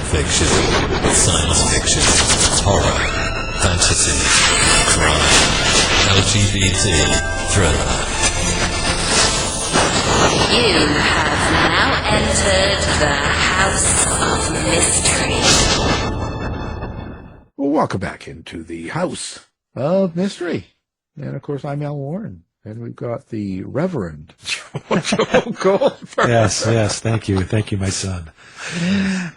fiction, science fiction, horror, fantasy, crime, LGBT, thriller. You have now entered the House of Mystery. Well, welcome back into the House of Mystery. And, of course, I'm Al Warren. And we've got the Reverend Joe Goldberg. Yes, thank you, my son.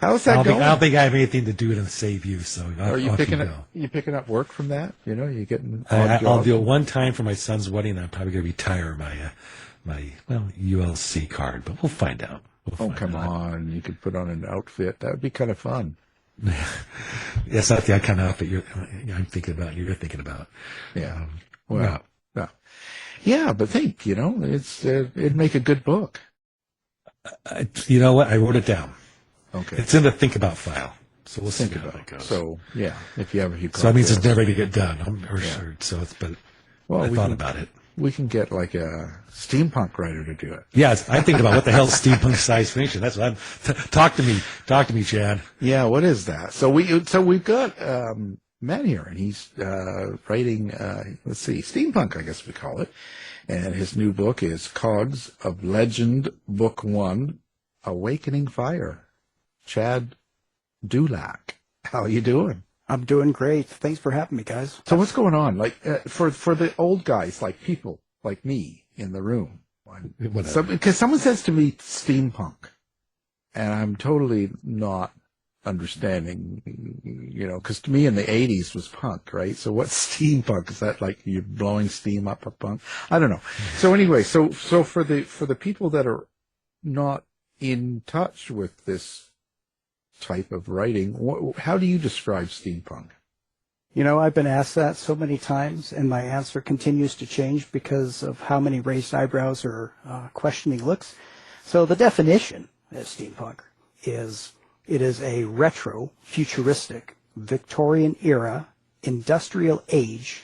How's that going? I don't think I have anything to do to save you, so are you picking up work from that? You know, you getting. I'll do it one time for my son's wedding. I'm probably going to retire my ULC card, but we'll find out. Come on, you could put on an outfit. That would be kind of fun. That's not the kind of outfit I'm thinking about. You're thinking about. Yeah. No. Yeah, but think, it'd make a good book. You know what? I wrote it down. Okay. It's in the think about file. So we'll think see how about it goes. So, yeah, if you have a few So that means it's never going to get done. Sure. So I thought about it. We can get like a steampunk writer to do it. Yes, I'm thinking about what the hell is steampunk science fiction. That's what talk to me, Chad. Yeah, what is that? So we've got Matt here, and he's writing, steampunk, I guess we call it. And his new book is Cogs of Legend, Book 1, Awakening Fire. Chad Dulac, how are you doing? I'm doing great. Thanks for having me, guys. So what's going on? Like, for the old guys, like people like me in the room, because someone says to me steampunk, and I'm totally not understanding, because to me in the 80s was punk, right? So what's steampunk? Is that like you're blowing steam up a punk? I don't know. So anyway, so for the people that are not in touch with this type of writing, how do you describe steampunk? I've been asked that so many times, and my answer continues to change because of how many raised eyebrows or questioning looks. So the definition of steampunk is it is a retro, futuristic, Victorian era, industrial age,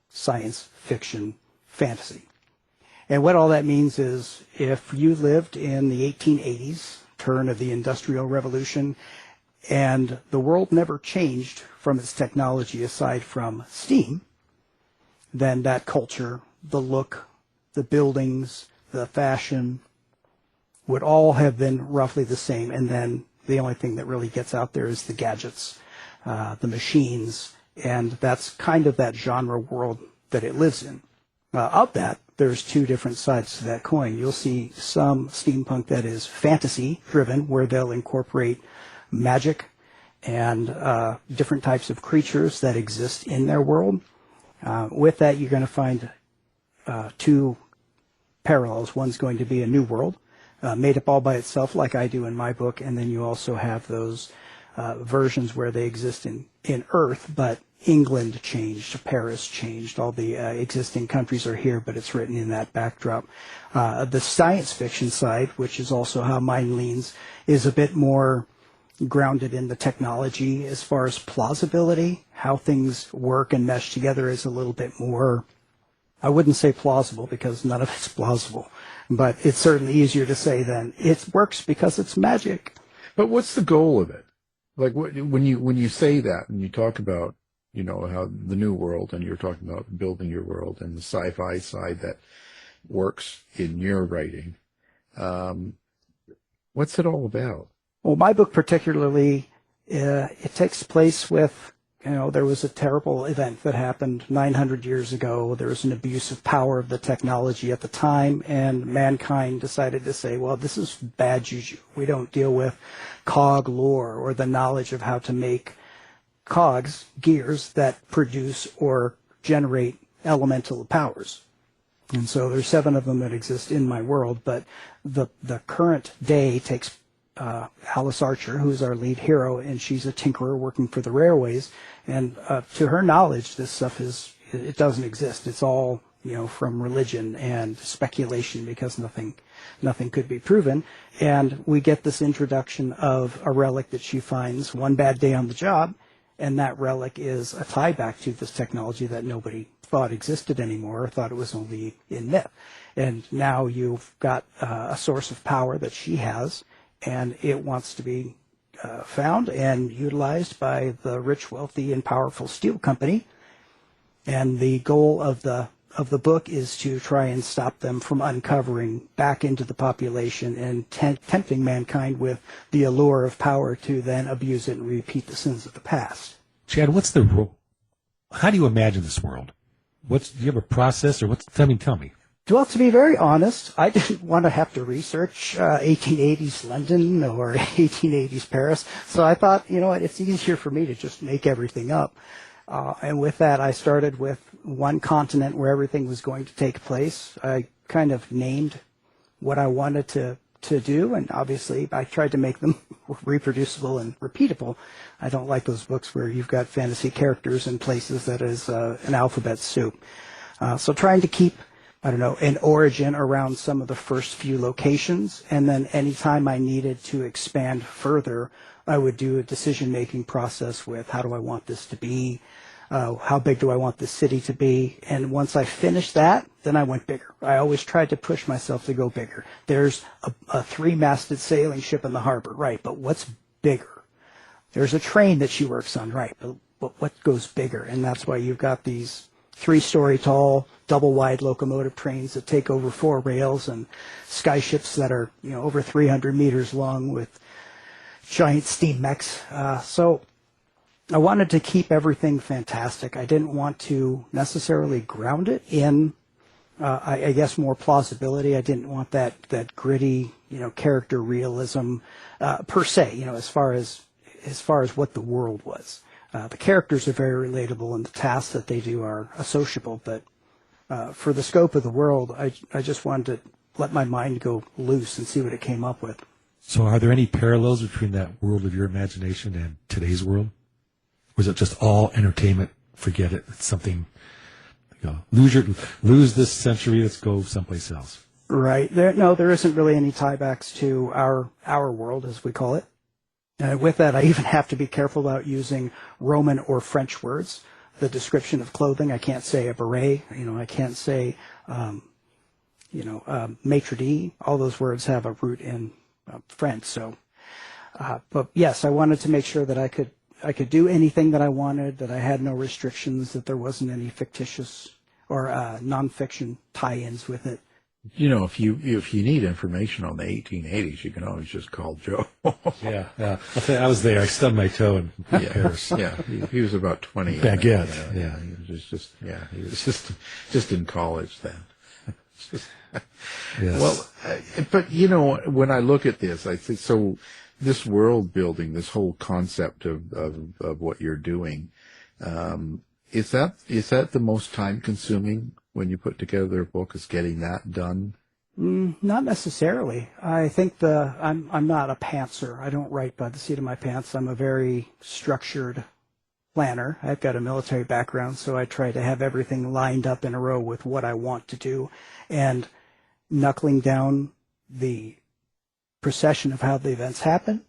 science fiction fantasy. And what all that means is if you lived in the 1880s, turn of the Industrial Revolution, and the world never changed from its technology aside from steam, then that culture, the look, the buildings, the fashion would all have been roughly the same. And then the only thing that really gets out there is the gadgets, the machines, and that's kind of that genre world that it lives in. Of that, there's two different sides to that coin. You'll see some steampunk that is fantasy-driven, where they'll incorporate magic and different types of creatures that exist in their world. With that, you're going to find two parallels. One's going to be a new world, made up all by itself like I do in my book, and then you also have those versions where they exist in Earth, but England changed, Paris changed, all the existing countries are here, but it's written in that backdrop. The science fiction side, which is also how mine leans, is a bit more grounded in the technology as far as plausibility. How things work and mesh together is a little bit more, I wouldn't say plausible because none of it's plausible, but it's certainly easier to say than it works because it's magic. But what's the goal of it? Like when you say that and you talk about, how the new world, and you're talking about building your world and the sci-fi side that works in your writing, what's it all about? Well, my book particularly, it takes place with, there was a terrible event that happened 900 years ago. There was an abuse of power of the technology at the time, and mankind decided to say, well, this is bad juju. We don't deal with cog lore or the knowledge of how to make cogs, gears that produce or generate elemental powers. And so there's 7 of them that exist in my world, but the current day takes Alice Archer, who's our lead hero, and she's a tinkerer working for the railways. And to her knowledge, this stuff it doesn't exist. It's all, from religion and speculation because nothing could be proven. And we get this introduction of a relic that she finds one bad day on the job, and that relic is a tie back to this technology that nobody thought existed anymore, or thought it was only in myth. And now you've got a source of power that she has, and it wants to be found and utilized by the rich, wealthy, and powerful Steele Company. And the goal of the book is to try and stop them from uncovering back into the population and tempting mankind with the allure of power to then abuse it and repeat the sins of the past. Chad, what's the role? How do you imagine this world? Do you have a process, or tell me? Well, to be very honest, I didn't want to have to research 1880s London or 1880s Paris. So I thought, you know what, it's easier for me to just make everything up. And with that, I started with one continent where everything was going to take place. I kind of named what I wanted to do, and obviously I tried to make them reproducible and repeatable. I don't like those books where you've got fantasy characters in places that is an alphabet soup. So trying to keep, an origin around some of the first few locations, and then anytime I needed to expand further, I would do a decision-making process with how do I want this to be, how big do I want this city to be, and once I finished that, then I went bigger. I always tried to push myself to go bigger. There's a three-masted sailing ship in the harbor, right, but what's bigger? There's a train that she works on, right, but what goes bigger? And that's why you've got these 3-story tall, double-wide locomotive trains that take over 4 rails, and skyships that are, over 300 meters long with giant steam mechs. So I wanted to keep everything fantastic. I didn't want to necessarily ground it in, I guess, more plausibility. I didn't want that gritty, character realism per se. As far as what the world was. The characters are very relatable, and the tasks that they do are associable. But for the scope of the world, I just wanted to let my mind go loose and see what it came up with. So are there any parallels between that world of your imagination and today's world? Or is it just all entertainment? Forget it. It's something, lose this century, let's go someplace else. Right. There isn't really any tiebacks to our world, as we call it. With that, I even have to be careful about using Roman or French words. The description of clothing, I can't say a beret. I can't say, maitre d'. All those words have a root in French. So, but yes, I wanted to make sure that I could do anything that I wanted, that I had no restrictions, that there wasn't any fictitious or nonfiction tie-ins with it. If you need information on the 1880s, you can always just call Joe. Yeah. I'll tell you, I was there. I stubbed my toe in Paris. Yeah, he was about 20. Baguette. He was just in college then. Yes. Well, but when I look at this, I think so. This world building, this whole concept of what you're doing, is that the most time consuming when you put together a book, is getting that done? Not necessarily. I think I'm not a pantser. I don't write by the seat of my pants. I'm a very structured planner. I've got a military background, so I try to have everything lined up in a row with what I want to do, and knuckling down the procession of how the events happen.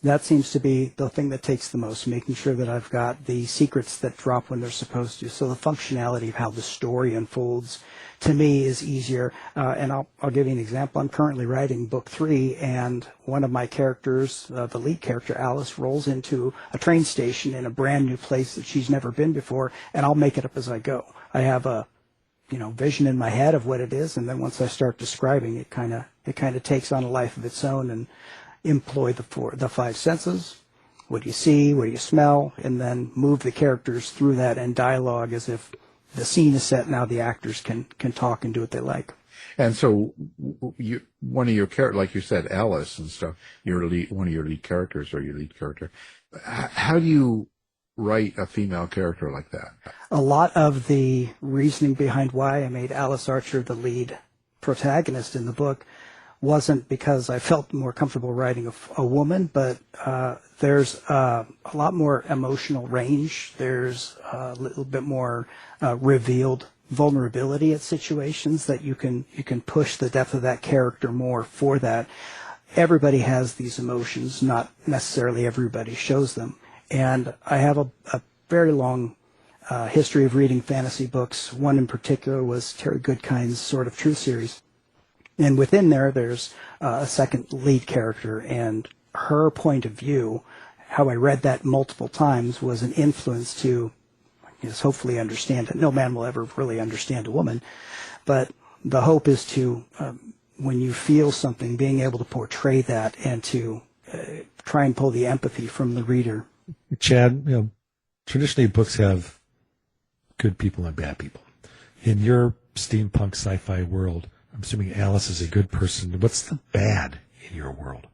That seems to be the thing that takes the most, making sure that I've got the secrets that drop when they're supposed to. So the functionality of how the story unfolds, to me, is easier. And I'll give you an example. I'm currently writing book 3, and one of my characters, the lead character, Alice, rolls into a train station in a brand new place that she's never been before, and I'll make it up as I go. I have a vision in my head of what it is, and then once I start describing it, kind of takes on a life of its own, and employ the 5 senses. What do you see? What do you smell? And then move the characters through that in dialogue as if the scene is set. Now the actors can talk and do what they like. And so, one of your characters, like you said, Alice and stuff, one of your lead characters or your lead character. How do you write a female character like that? A lot of the reasoning behind why I made Alice Archer the lead protagonist in the book wasn't because I felt more comfortable writing a woman, but there's a lot more emotional range. There's a little bit more revealed vulnerability at situations that you can push the depth of that character more for that. Everybody has these emotions, not necessarily everybody shows them. And I have a very long history of reading fantasy books. One in particular was Terry Goodkind's Sword of Truth series. And within there's a second lead character, and her point of view, how I read that multiple times, was an influence to, hopefully understand it. No man will ever really understand a woman, but the hope is to, when you feel something, being able to portray that and to try and pull the empathy from the reader. Chad, traditionally books have good people and bad people. In your steampunk sci-fi world, I'm assuming Alice is a good person. What's the bad in your world?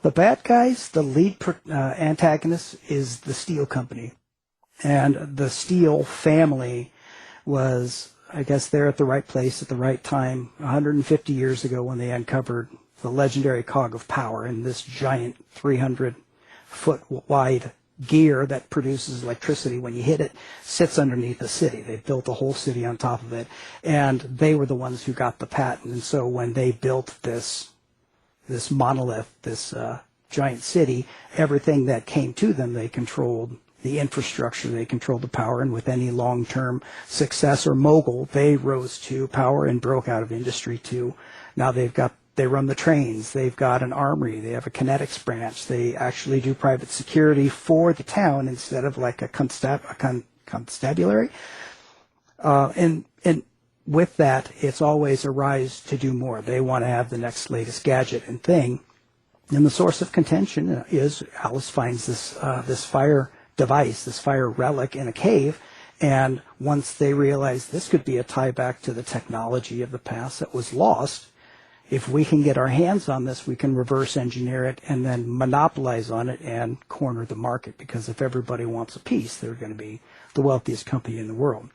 The bad guys, the lead antagonist is the Steele Company. And the Steele family was, I guess, there at the right place at the right time 150 years ago when they uncovered the legendary Cog of Power in this giant 300-foot wide gear that produces electricity when you hit it, sits underneath the city. They built a whole city on top of it, and they were the ones who got the patent. And so when they built this monolith, this giant city, everything that came to them, they controlled the infrastructure, they controlled the power, and with any long-term success or mogul, they rose to power and broke out of industry too. Now they run the trains, they've got an armory, they have a kinetics branch, they actually do private security for the town instead of like a constabulary. And with that, it's always a rise to do more. They want to have the next latest gadget and thing. And the source of contention is Alice finds this fire device, this fire relic in a cave, and once they realize this could be a tie back to the technology of the past that was lost, if we can get our hands on this, we can reverse engineer it and then monopolize on it and corner the market, because if everybody wants a piece, they're going to be the wealthiest company in the world.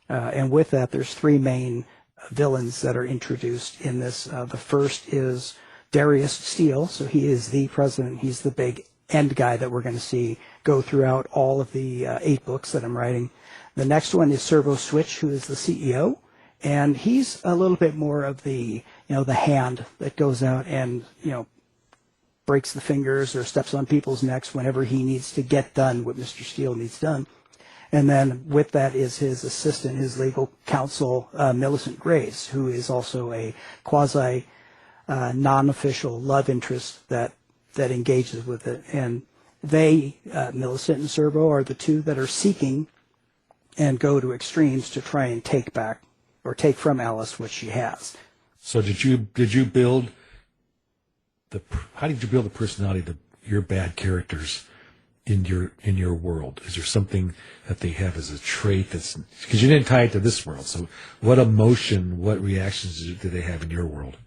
And with that, there's three main villains that are introduced in this. The first is Darius Steele, so he is the president. He's the big end guy that we're going to see go throughout all of the 8 books that I'm writing. The next one is Servo Switch, who is the CEO, and he's a little bit more of the the hand that goes out and breaks the fingers or steps on people's necks whenever he needs to get done what Mr. Steele needs done. And then with that is his assistant, his legal counsel, Millicent Graves, who is also a quasi non-official love interest that engages with it. And they, Millicent and Servo, are the two that are seeking and go to extremes to try and take back or take from Alice what she has. So did you build how did you build the personality of your bad characters in your world? Is there something that they have as a trait that's, because you didn't tie it to this world, so what emotion, what reactions do they have in your world?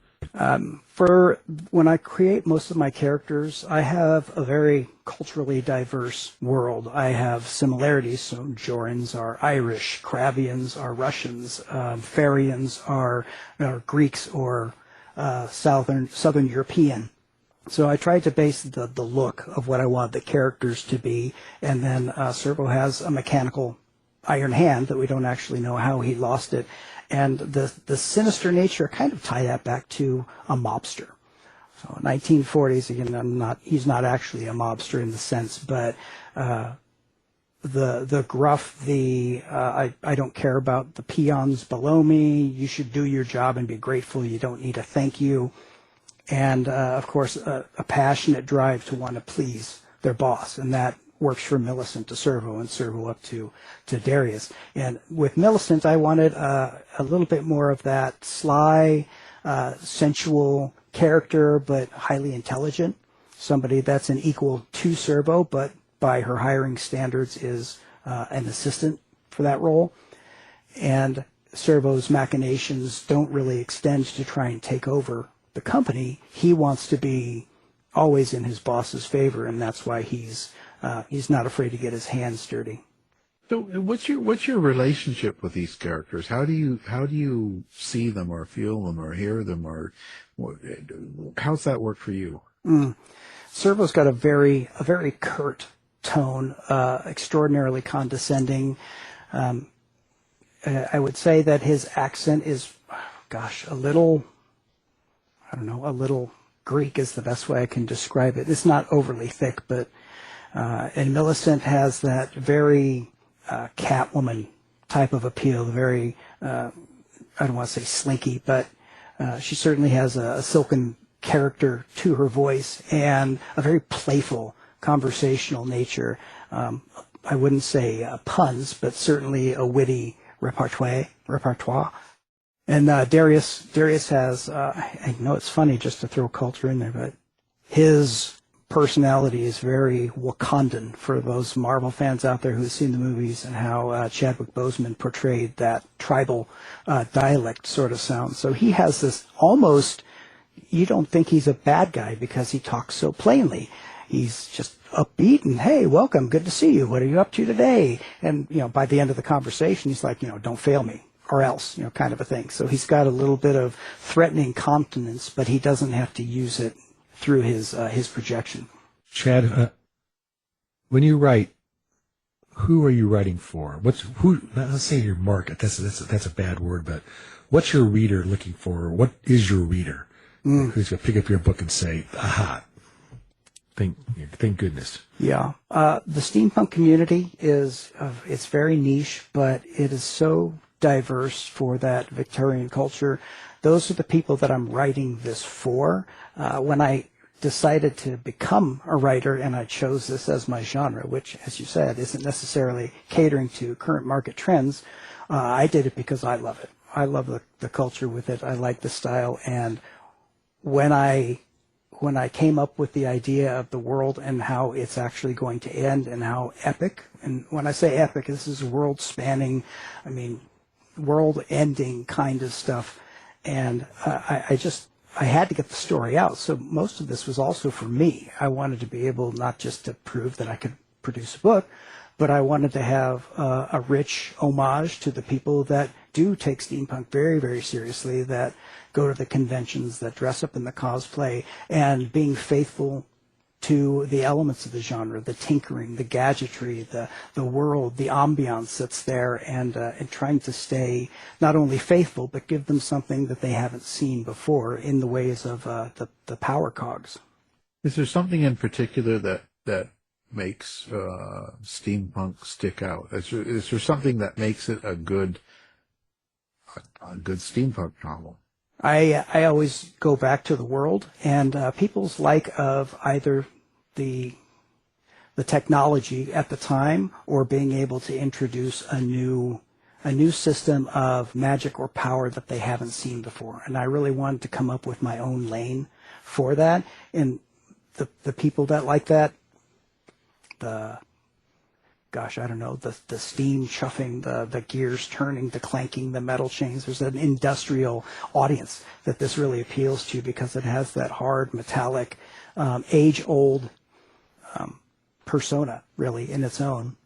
For when I create most of my characters, I have a very culturally diverse world. I have similarities, so Jorans are Irish, Kravians are Russians, Farians are Greeks or Southern European. So I tried to base the look of what I want the characters to be, and then Servo has a mechanical iron hand that we don't actually know how he lost it. And the sinister nature, kind of tie that back to a mobster. So 1940s, again, he's not actually a mobster in the sense, but the gruff, I don't care about the peons below me, you should do your job and be grateful, you don't need a thank you. And of course, a passionate drive to want to please their boss, and that works from Millicent to Servo, and Servo up to Darius. And with Millicent, I wanted a little bit more of that sly, sensual character, but highly intelligent. Somebody that's an equal to Servo, but by her hiring standards is an assistant for that role. And Servo's machinations don't really extend to try and take over the company. He wants to be always in his boss's favor, and that's why he's not afraid to get his hands dirty. So, what's your relationship with these characters? How do you see them, or feel them, or hear them, or how's that work for you? Servo's got a very curt tone, extraordinarily condescending. I would say that his accent is, a little Greek is the best way I can describe it. It's not overly thick, but and Millicent has that very Catwoman type of appeal, very, I don't want to say slinky, but she certainly has a silken character to her voice and a very playful conversational nature. I wouldn't say puns, but certainly a witty repertoire. And Darius has, I know it's funny just to throw culture in there, but his personality is very Wakandan for those Marvel fans out there who've seen the movies, and how Chadwick Boseman portrayed that tribal dialect sort of sound. So he has this almost, you don't think he's a bad guy because he talks so plainly. He's just upbeat and, hey, welcome, good to see you. What are you up to today? And, by the end of the conversation, he's like, don't fail me or else, kind of a thing. So he's got a little bit of threatening confidence, but he doesn't have to use it through his projection. Chad, when you write, who are you writing for? Let's say your market. That's a bad word, but what's your reader looking for? What is your reader? Who's going to pick up your book and say, aha, thank goodness. Yeah. The steampunk community it's very niche, but it is so diverse for that Victorian culture. Those are the people that I'm writing this for. When I decided to become a writer and I chose this as my genre, which, as you said, isn't necessarily catering to current market trends, I did it because I love it. I love the culture with it. I like the style. And when I came up with the idea of the world and how it's actually going to end and how epic, and when I say epic, this is world-spanning, world-ending kind of stuff. And I had to get the story out. So most of this was also for me. I wanted to be able not just to prove that I could produce a book, but I wanted to have a rich homage to the people that do take steampunk very, very seriously, that go to the conventions, that dress up in the cosplay, and being faithful to the elements of the genre, the tinkering, the gadgetry, the world, the ambiance that's there, and trying to stay not only faithful, but give them something that they haven't seen before in the ways of the power cogs. Is there something in particular that makes steampunk stick out? Is there something that makes it a good steampunk novel? I always go back to the world and people's like of either the technology at the time or being able to introduce a new system of magic or power that they haven't seen before. And I really wanted to come up with my own lane for that. And the people that like that, the steam chuffing, the gears turning, the clanking, the metal chains. There's an industrial audience that this really appeals to because it has that hard, metallic, age-old persona, really, in its own.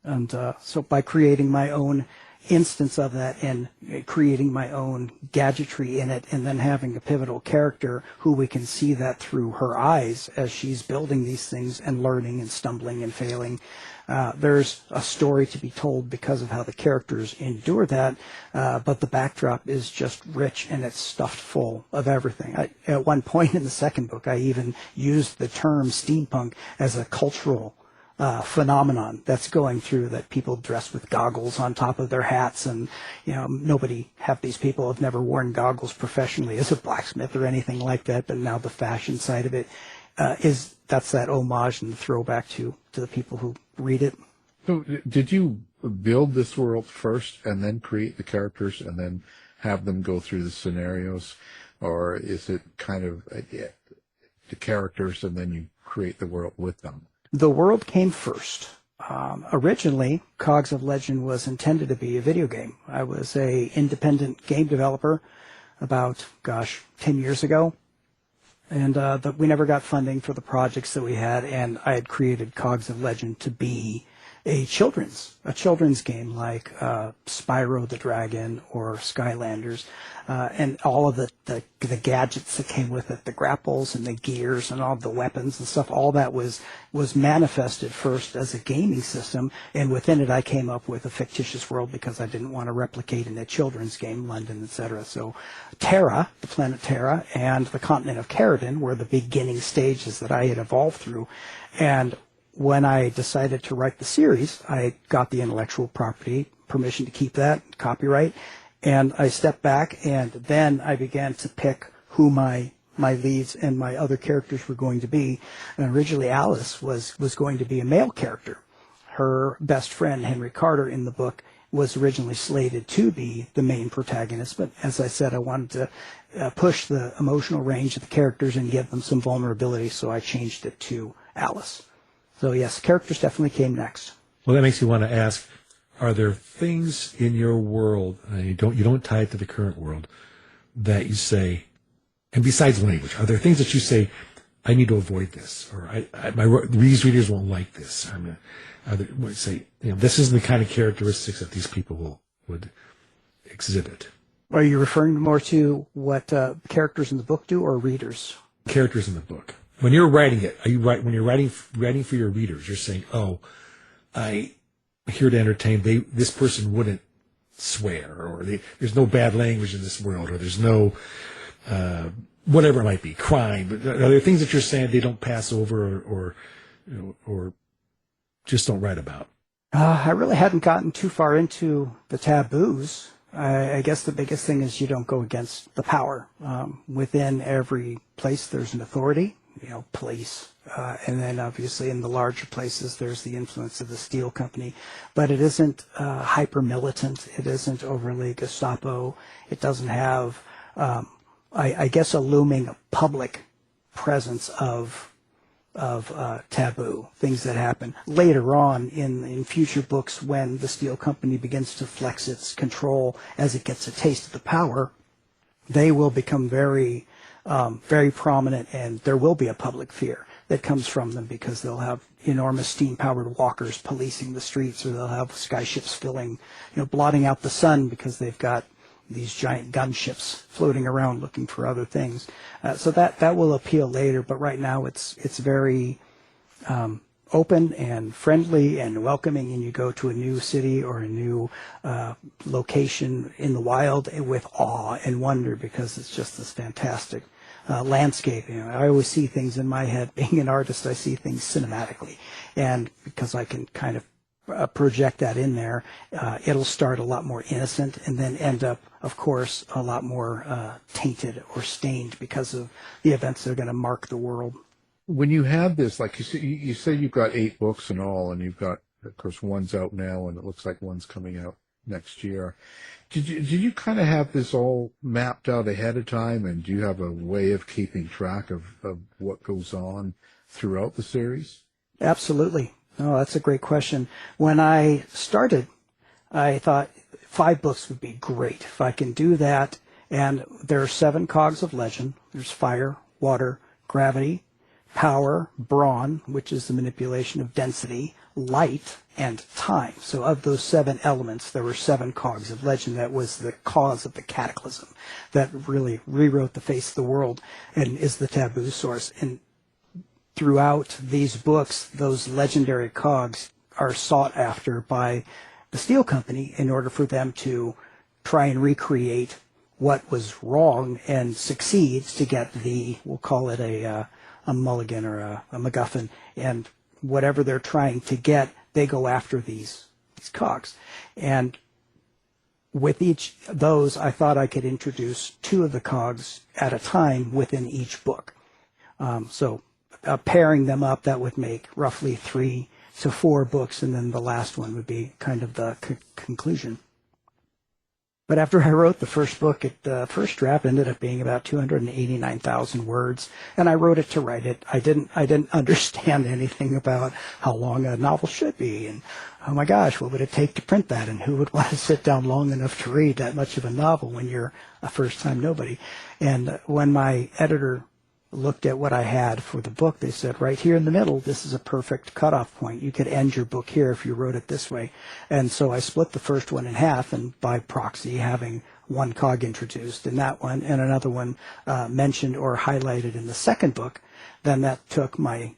And so by creating my own instance of that and creating my own gadgetry in it, and then having a pivotal character who we can see that through her eyes as she's building these things and learning and stumbling and failing. There's a story to be told because of how the characters endure that, but the backdrop is just rich and it's stuffed full of everything. At one point in the second book, I even used the term steampunk as a cultural phenomenon that's going through, that people dress with goggles on top of their hats, and half these people have never worn goggles professionally as a blacksmith or anything like that, but now the fashion side of it that's that homage and the throwback to the people who read it. So did you build this world first and then create the characters and then have them go through the scenarios, or is it kind of the characters and then you create the world with them? The world came first. Originally, Cogs of Legend was intended to be a video game. I was a independent game developer about, 10 years ago. And we never got funding for the projects that we had, and I had created Cogs of Legend to be a children's game like Spyro the Dragon or Skylanders, and all of the gadgets that came with it, the grapples and the gears and all the weapons and stuff. All that was manifested first as a gaming system, and within it I came up with a fictitious world because I didn't want to replicate in a children's game, London, etc. So Terra, the planet Terra, and the continent of Caridon were the beginning stages that I had evolved through. And when I decided to write the series, I got the intellectual property permission to keep that, copyright, and I stepped back, and then I began to pick who my my leads and my other characters were going to be. And originally Alice was going to be a male character. Her best friend, Henry Carter, in the book was originally slated to be the main protagonist. But as I said, I wanted to push the emotional range of the characters and give them some vulnerability, so I changed it to Alice. So yes, characters definitely came next. Well, that makes me want to ask, are there things in your world, you don't tie it to the current world, that you say, and besides language, are there things that you say, I need to avoid this, or these readers won't like this? This isn't the kind of characteristics that these people would exhibit. Are you referring more to what characters in the book do, or readers? Characters in the book. When you're writing it, when you're writing for your readers, you're saying, I'm here to entertain. This person wouldn't swear, or there's no bad language in this world, or there's no whatever it might be, crime. But are there things that you're saying they don't pass over, or just don't write about? I really hadn't gotten too far into the taboos. I guess the biggest thing is you don't go against the power. Within every place, there's an authority, police. And then obviously in the larger places, there's the influence of the Steele Company. But it isn't hyper-militant. It isn't overly Gestapo. It doesn't have, I guess, a looming public presence of taboo, things that happen later on in future books when the Steele Company begins to flex its control as it gets a taste of the power. They will become very, very prominent, and there will be a public fear that comes from them because they'll have enormous steam-powered walkers policing the streets, or they'll have skyships filling, blotting out the sun because they've got these giant gunships floating around looking for other things. So that will appeal later, but right now it's very open and friendly and welcoming, and you go to a new city or a new location in the wild with awe and wonder because it's just this fantastic landscape. I always see things in my head. Being an artist, I see things cinematically, and because I can kind of project that in there, it'll start a lot more innocent and then end up, of course, a lot more tainted or stained because of the events that are going to mark the world. When you have this, like you say you've got 8 books in all, and you've got, of course, one's out now, and it looks like one's coming out next year. Did you kind of have this all mapped out ahead of time, and do you have a way of keeping track of what goes on throughout the series? Absolutely. Oh, that's a great question. When I started, I thought 5 books would be great if I can do that. And there are 7 Cogs of Legend. There's fire, water, gravity, power, brawn, which is the manipulation of density, light, and time. So of those 7 elements, there were 7 Cogs of Legend. That was the cause of the cataclysm that really rewrote the face of the world and is the taboo source. And throughout these books, those legendary cogs are sought after by the Steele Company in order for them to try and recreate what was wrong and succeeds to get we'll call it a mulligan or a MacGuffin, and whatever they're trying to get, they go after these cogs. And with each of those, I thought I could introduce 2 of the cogs at a time within each book. Pairing them up, that would make roughly 3 to 4 books, and then the last one would be kind of the conclusion. But after I wrote the first book, the first draft ended up being about 289,000 words, and I wrote it to write it. I didn't understand anything about how long a novel should be, and oh my gosh, what would it take to print that, and who would want to sit down long enough to read that much of a novel when you're a first-time nobody? And when my editor looked at what I had for the book, they said, right here in the middle, this is a perfect cutoff point. You could end your book here if you wrote it this way. And so I split the first one in half, and by proxy, having 1 cog introduced in that one and another one mentioned or highlighted in the second book, then that took my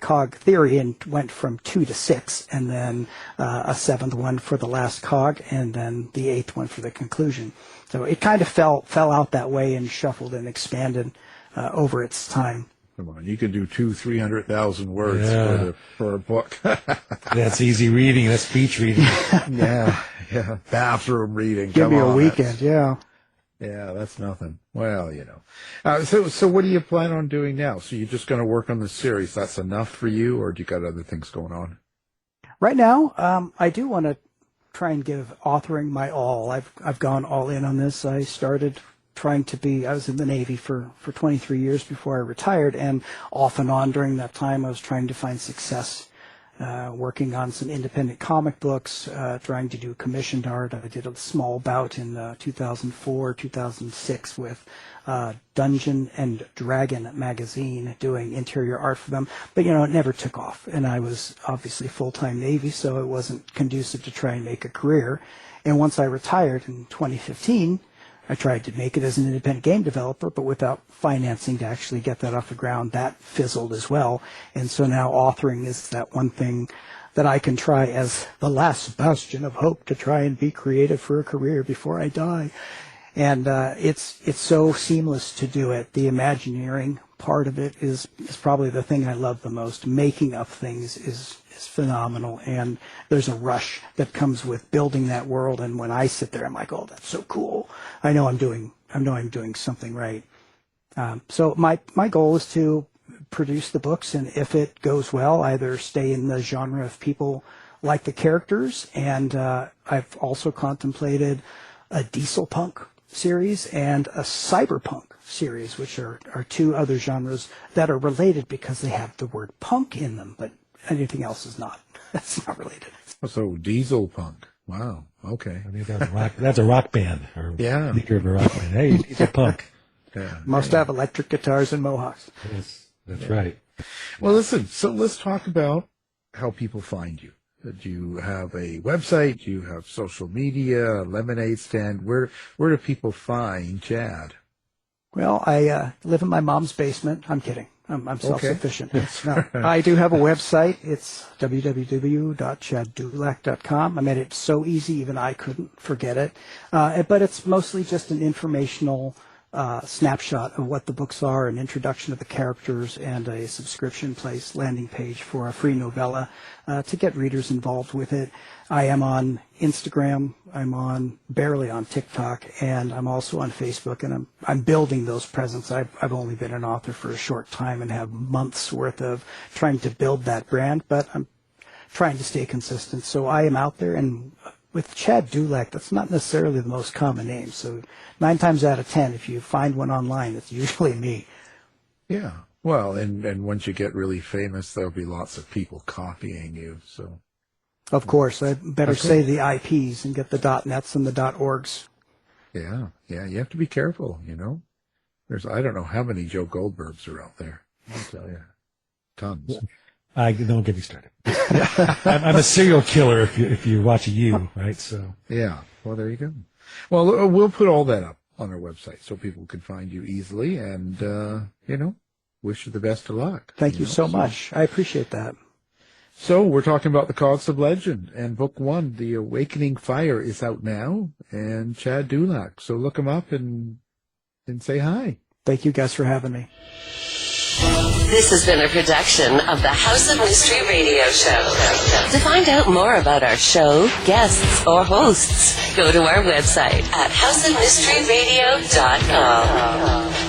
cog theory and went from 2 to 6, and then a 7th one for the last cog, and then the 8th one for the conclusion. So it kind of fell out that way and shuffled and expanded over its time. Come on, you can do 200,000-300,000 words for a book. That's easy reading. That's beach reading. yeah, bathroom reading. Give me a weekend, yeah. Yeah, that's nothing. Well, So what do you plan on doing now? So you're just going to work on the series. That's enough for you, or do you got other things going on? Right now, I do want to try and give authoring my all. I've gone all in on this. I started I was in the Navy for 23 years before I retired, and off and on during that time I was trying to find success, working on some independent comic books, trying to do commissioned art. I did a small bout in 2004, 2006 with Dungeon and Dragon magazine, doing interior art for them. But, it never took off. And I was obviously full-time Navy, so it wasn't conducive to try and make a career. And once I retired in 2015, I tried to make it as an independent game developer, but without financing to actually get that off the ground. That fizzled as well. And so now authoring is that one thing that I can try as the last bastion of hope to try and be creative for a career before I die. And it's so seamless to do it. The Imagineering part of it is probably the thing I love the most. Making up things is phenomenal, and there's a rush that comes with building that world. And when I sit there, I'm like, oh, that's so cool. I know I'm doing something right. So my goal is to produce the books, and if it goes well, either stay in the genre of people like the characters, and I've also contemplated a diesel punk series and a cyberpunk series, which are two other genres that are related because they have the word punk in them, but anything else is not. That's not related. So diesel punk. Wow. Okay. I think that's a rock band. Or leader of a rock band. Hey, he's a punk. Yeah. Must have electric guitars and mohawks. Yes, that's right. Well, listen, so let's talk about how people find you. Do you have a website? Do you have social media, a lemonade stand? Where do people find Chad? Well, I live in my mom's basement. I'm kidding. I'm self-sufficient. Okay. No, I do have a website. It's www.chaddulac.com. I made it so easy, even I couldn't forget it. But it's mostly just an informational snapshot of what the books are, an introduction of the characters, and a subscription place landing page for a free novella to get readers involved with it. I am on Instagram. I'm barely on TikTok, and I'm also on Facebook, and I'm building those presence. I've only been an author for a short time and have months worth of trying to build that brand, but I'm trying to stay consistent. So I am out there, and with Chad Dulac, that's not necessarily the most common name. So 9 times out of 10, if you find one online, it's usually me. Yeah. Well, and once you get really famous, there'll be lots of people copying you. So, of course, I better say the IPs and get the .nets and the .orgs. Yeah. You have to be careful. I don't know how many Joe Goldbergs are out there. I'll tell you, tons. Don't get me started. I'm a serial killer if you watch you, right? So yeah. Well, there you go. Well, we'll put all that up on our website so people can find you easily, and wish you the best of luck. Thank you so much. I appreciate that. So we're talking about the Cogs of Legend, and Book 1, The Awakening Fire, is out now, and Chad Dulac. So look him up and say hi. Thank you guys for having me. This has been a production of the House of Mystery Radio Show. To find out more about our show, guests, or hosts, go to our website at houseofmysteryradio.com.